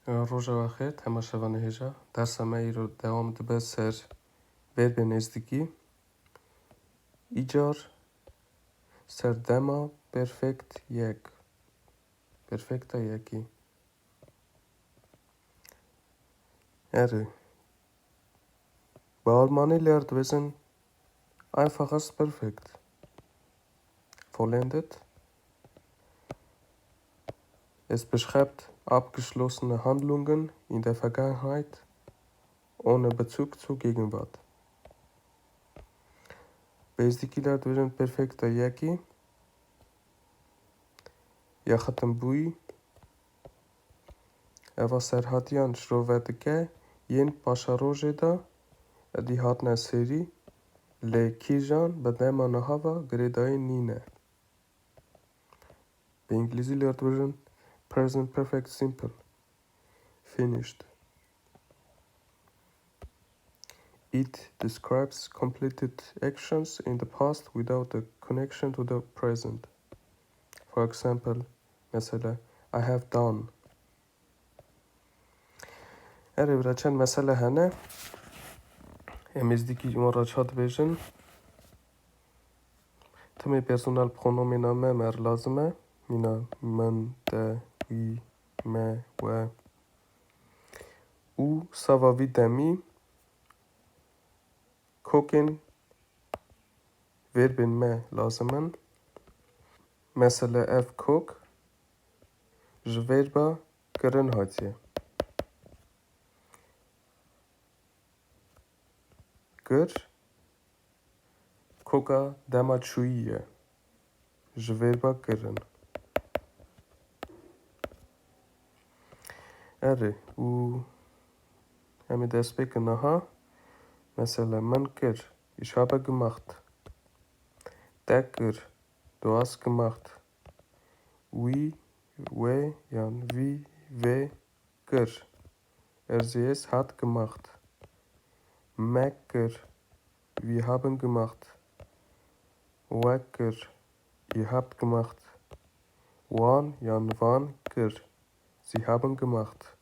Ռոժավախե թեմաշավանի հեժա դասամե իր դեամ դբեսեր վերբեն եզդիկի իջար սեր դեմա պերֆեկտ եկ պերֆեկտա եկի երը բալմանի լեր դվեսն einfach perfekt vollendet. Es beschreibt abgeschlossene Handlungen in der Vergangenheit ohne Bezug zur Gegenwart. Bezdikiler dürfen perfekter Yaki, Yachatambuy, Evasserhatian Shrovetike, Yen Pasharojeda, die Hatna Seri, Le Kijan, Badema Nahava, Gredai Nine. The English version, present perfect simple, finished. It describes completed actions in the past without a connection to the present. For example, مثلا I have done. Երը վրա չեն məsələ հənə Εμեզդիկի իմարաչատ version Թմի personal pronomen մե մեր լազım է Մինա մն, տե, վի, մե, վե Ու սավավի դեմի Քոքեն verben մե լազım են Məsələ əv kok Jverba կրն հացի Կր Koka demaçuiye Jverba kırın. Eri u Hemi despekin aha Mesela man kır Ich habe gemacht. Der kır Du hast gemacht. We yani we kır sie es hat gemacht. Mecker Wir haben gemacht. Wecker, ihr habt gemacht. Wan, wann, kır. Sie haben gemacht.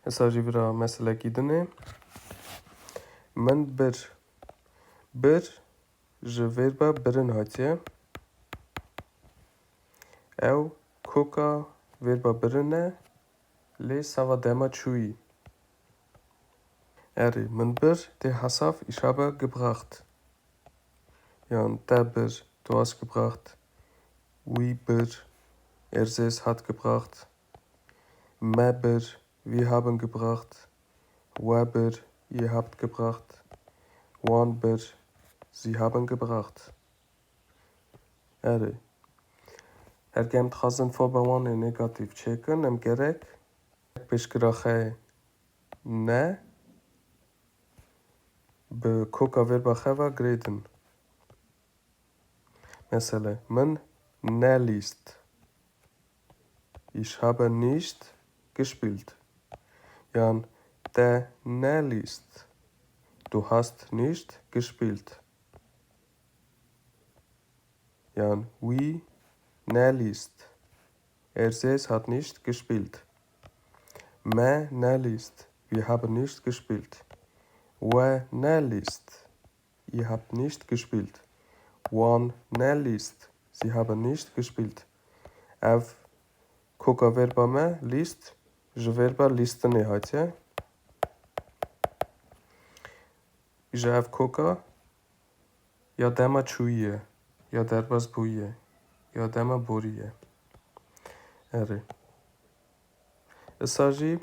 Hesajı vira mesela gidene. Men bir verba birin hatiye. Ev koka verba birine. Le sava dema chui. Eri, men der Hasaf, ich habe gebracht. Jan, der du hast gebracht. Oui, es hat gebracht. Meber, wir haben gebracht. Weber, ihr habt gebracht. Wanber, sie haben gebracht. Eri. Ergemt xazen fobawan negativ checken, em gerek. Beşkirache ne. Be koka verba khava greden. Mesela, man ne liest. Ich habe nicht gespielt. Jan, der ne liest. Du hast nicht gespielt. Jan, oui, ne liest. Selbst hat nicht gespielt. Me ne liest. Wir haben nicht gespielt. We ne liest. Ihr habt nicht gespielt. One ne liest. Sie haben nicht gespielt. Ev koka verba me liest. Je verba listene hatje. Je ev koka ya dema çuiye. Ya derbaz buiye. Ya dema boriye. Eri. Esajı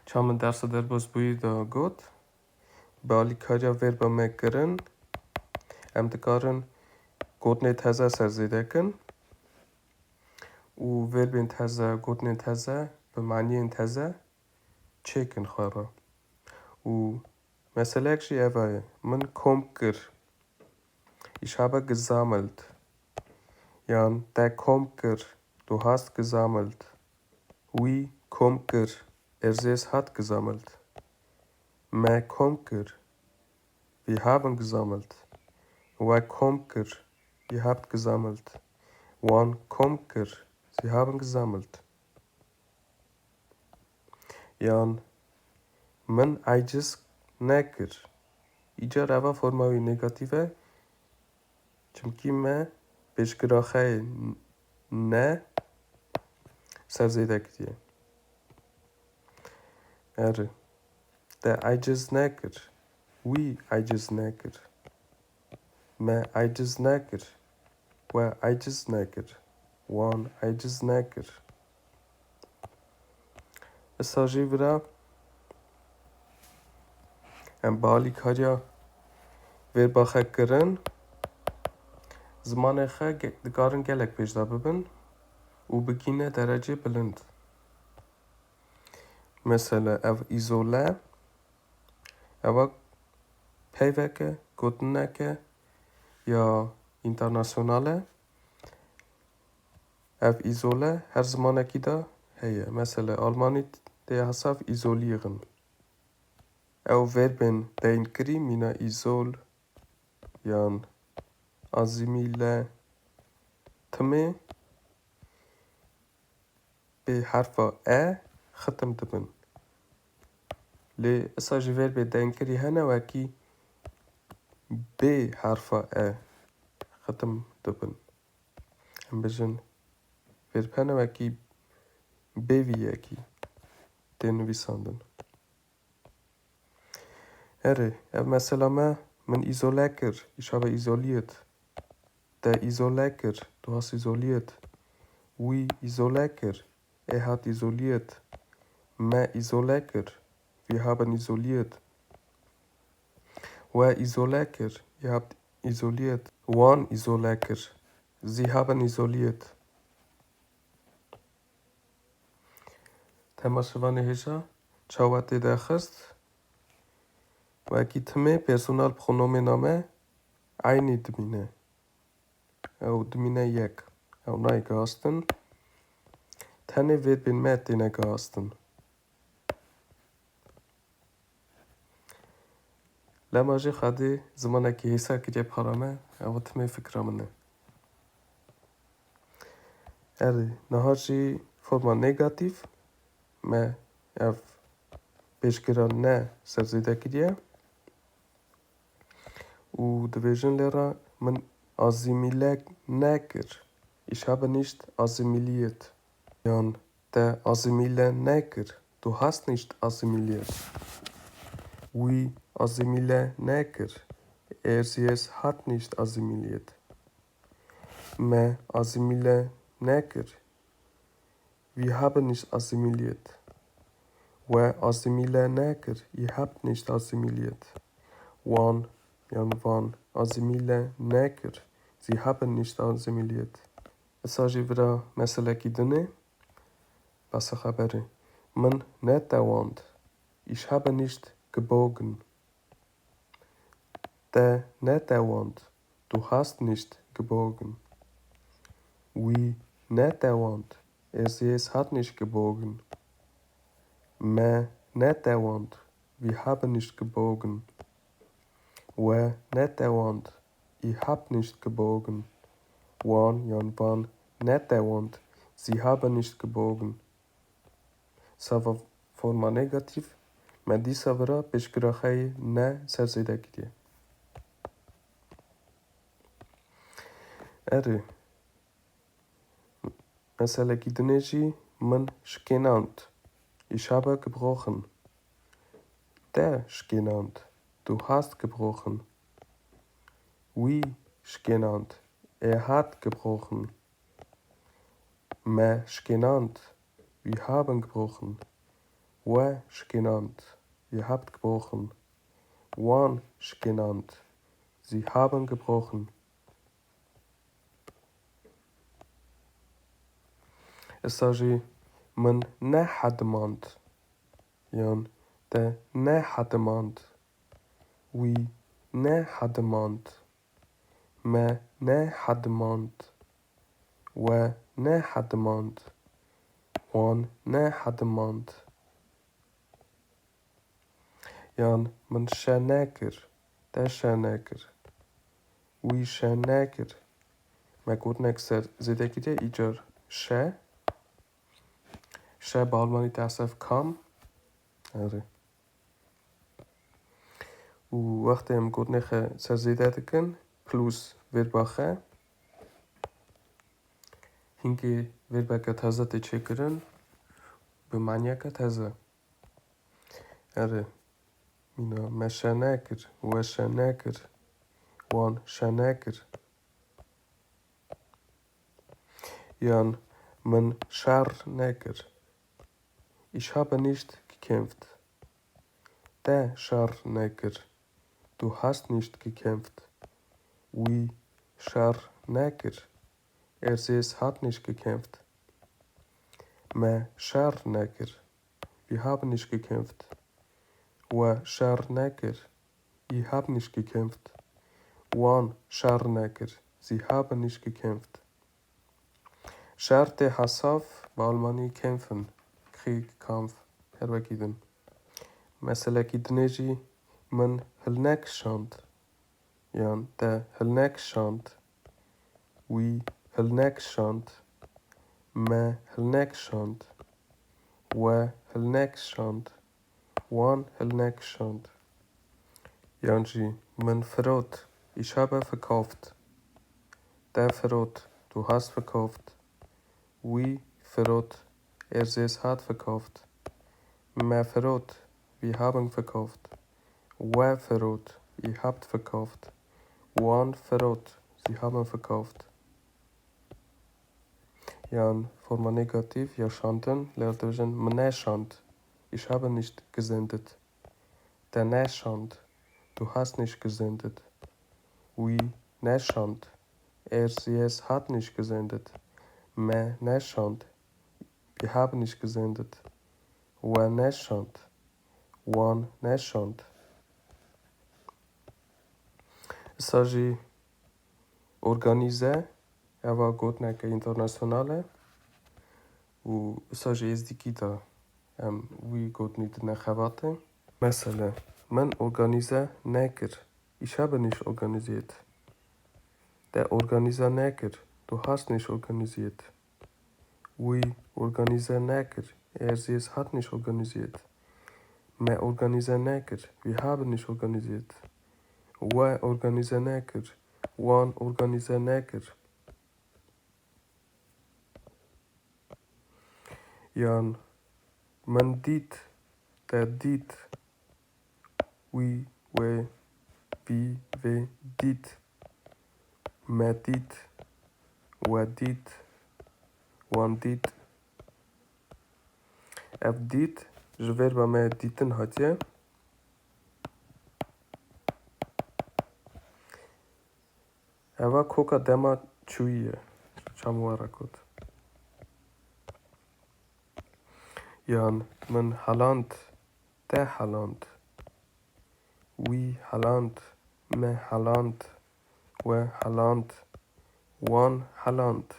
Çamın derse derbaz buiye da got. Bali karya verba me kırın. Em dikarın gotne teze serzedekın. U verbin teze, gotne teze, be maniyen teze çekin xara. U mesela ekşi evaya, min kom kır. Ich habe gesammelt. Jan, der kom kır. Du hast gesammelt. Oui, kom kır. Selbst hat gesammelt. Me kom kır. Wir haben gesammelt. We kom kır. Ihr habt gesammelt. Wan kom kır. Sie haben gesammelt. Yan min aciz nekir. İca rava formavi negative. Çünkü me pêşgiraxeyê ne serzêdek diye. Eri. Te aciz nekir. Wî aciz nekir. Me aciz nekir. We aciz nekir. Wan aciz nekir. Esa jî vira em balîkariya vêrbaxek kirin zimanê xwe dikarin gelek pêşda bibin û bigîne derecê bilind. Mesela ev îzole eva peyveke, gotineke ya internasyonal e. Ev îzole her zimanekî de heye. Mesela Almanî tê hesav îzolîrin. Ew verbên deynkirî mîna îzol yan azimîle timê bê herfa e xitim dibin. Lê esa ji verbê deynkirî hene wekî bê herfa e xitim dibin. Em bijin verb hene wekî bêviyekî tê nivîsandin. Erê, ev mesela me min îzole kir, îş habe îzoliyet. Te îzole kir, tu hast îzoliyet. Wî îzole kir, er hat îzoliyet. Me îzole kir, wir haben isoliert. We îzole kir, ihr habt isoliert. Wan îzole kir, sie haben isoliert. Temaşivanê hêja çawa tê de xist wekî timê personal pronomena me aynî dimîne. Ew dimîne yek. Ew nayê gihastin. Tenê verbên me têne gihastin. Lema jî xwedê zimanekî hêsa kiriye para me, ew timê fikra min e. Erê, niha jî forma negatif me ev pêşgira ne serzêde kiriye û dibêjin lêra min azimîle nekir. Ich habe nicht assimiliert. Yan te assimile nekir. Du hast nicht assimiliert. Wî assimile nekir. Sie es hat nicht assimiliert. Me assimile nekir. Wir haben nicht assimiliert. We assimile nekir. Ihr habt nicht assimiliert. Wan yan van assimile nekir. Sie haben nicht assimiliert. Esa jî vira meselekî dinê basa xeberê. Min netewand. Ich habe nicht gebogen. Te netewand. Du hast nicht gebogen. Wî netewand. Sie es hat nicht gebogen. Me netewand. Wir haben nicht gebogen. We netewand. Ihr habt nicht gebogen. Wan yan van netewand. Sie haben nicht gebogen. Sava forma negativ. Me dîsa vira pêşgiraxeyê ne serzêde kiriye. Erê. Meselekî dinê jî min şikênand. Ich habe gebrochen. Te şikênand. Du hast gebrochen. Wî şikênand. Er hat gebrochen. Me şikênand. Wir haben gebrochen. We şikênand. Ihr habt gebrochen. Wan şikênand. Sie haben gebrochen. Esa jî min nehedimand. Yan te nehedimand. Wî nehedimand. Me nehedimand. We nehedimand. Wan nehedimand. Yan min şenekir. Te şenekir. Wî şenekir. Me gotinek serzêde kiriye îcar şe شب آلمانی تأسف کام آره و وقتی هم گود نخه سرزیده دکن پلوس ورباخه هنگی ورباکه تازه تی چه کرن به معنی که تازه آره مینا مشنکر و شنکر وان شنکر یان من شر نکر Ich habe nicht gekämpft. Der Scharnecker. Du hast nicht gekämpft. Oui, Scharnecker. Es hat nicht gekämpft. Me Scharnecker. Wir haben nicht gekämpft. Wa Scharnecker. Ich habe nicht gekämpft. Wan Scharnecker. Sie haben nicht gekämpft. Scharte Hassaf, Balmani kämpfen. Krieg, Kampf. Herwegiden. Mesela gidineci من هلنک شاند یان ده هلنک شاند وی هلنک شاند ما هلنک شاند و هلنک شاند وان هلنک شاند یانجی من فرot ich habe verkauft der verot du hast verkauft wie verot es hat verkauft mehr verot wir haben verkauft Wer verrot, ihr habt verkauft. Wan verrot, sie haben verkauft. Jan, Forma negativ, ja schanden, Lehrdivision, mne schand. Ich habe nicht gesendet. Der ne schand, du hast nicht gesendet. Oui, ne schand. Sie es hat nicht gesendet. Me ne schand, wir haben nicht gesendet. Wa ne schand. Wan ne schand. Saji organize Eva gotneke internaționale و ساجي ازديكيتا وي gotnit nachavate. Mesela man organize neker. Ich habe nicht organisiert. Der Organiser neker. Du hast nicht organisiert. Oui, organiser neker. Sie es hat nicht organisiert. Me organiser neker. Wir haben nicht organisiert. Wa organiser neker. Wan organiser neker. Jan, man dit, der dit, we, we dit, me dit, we dit, wan dit. dit, je vais bij mij diten had je. Eva koka dema chuye, chamuarakot. Jan, men Holland, der Holland. We Holland, me Holland, we Holland, one Holland.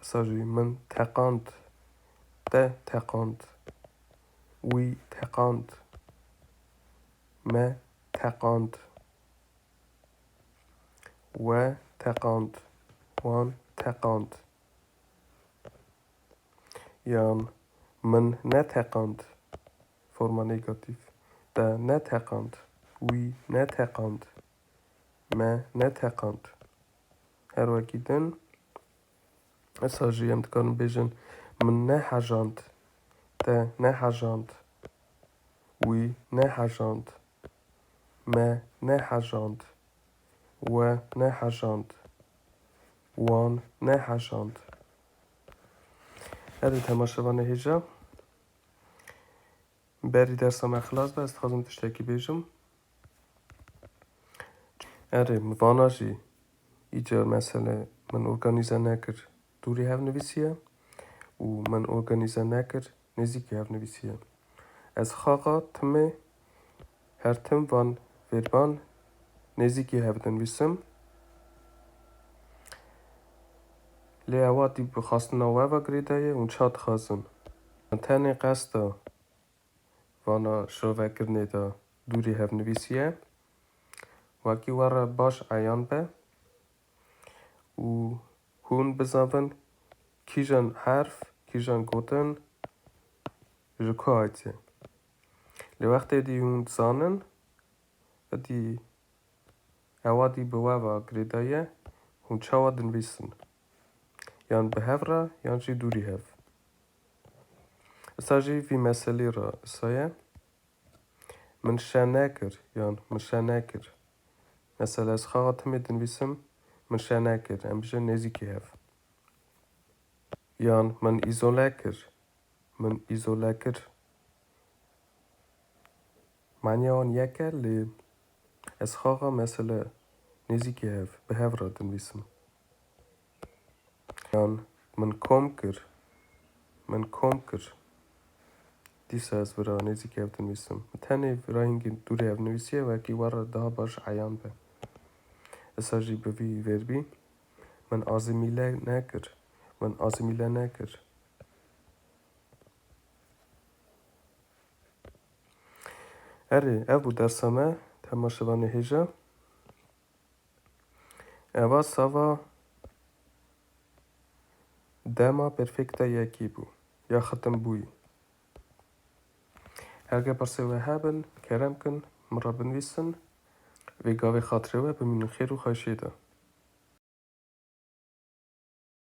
Saji, men teqant, de teqant. We teqant, me teqant. We teqant, one teqant. Jan, men neteqant, forma negativ. De neteqant, we neteqant, me neteqant. Her wakiden, saji kan bejen men nehajant, de nehajant, we nehajant, me nehajant, we nehajant, wan nehajant. هذه تماشوانه هجا بری درسم خلاص بست خواستم تشتکی بیجم اره مواناجی ایجا مثلا من ارگانیزه نکر دوری هف نویسیه و من ارگانیزه نکر نزیکی هف نویسیه از خاقا تمه هر تم وان وربان نزیکی هف نویسم لیواتی بخواستن و گریده اون چاد خواستن تنی قصدا وانا شروع کرنه دا دوری هف نویسیه وکی واره باش عیان به و هون بزنون کیجن حرف کیژان گوتن جکایتی لوقتی دی اون زانن دی اوادی بوابا گریدایه هون چاوادن ویسن یان بهفرا یان جی دوری هف استاجی وی مسئله را سایه من شنکر یان من شنکر مثلا از خواهد میدن ویسم من شنکر ام بجه نزیکی هف یان من ایزولکر معنی آن یکه لی از خواهد مثلا نزیکی هف بهفرا دن ویسم یان من komker دیسه از برا نزیکی هف دن ویسم تنی راهنگی دوری هف نویسیه و اکی وارا ده باش عیان به استاجی بوی وربی من آزمیله نکر اره او درسامه تماشوانه هجا اوا ساوا دما پرفکتا یکی بو یا ختم بوی هرگه برسه و هبن کرم کن مرا بنویسن و گاوی خاطره و بمینو خیر و خاشیده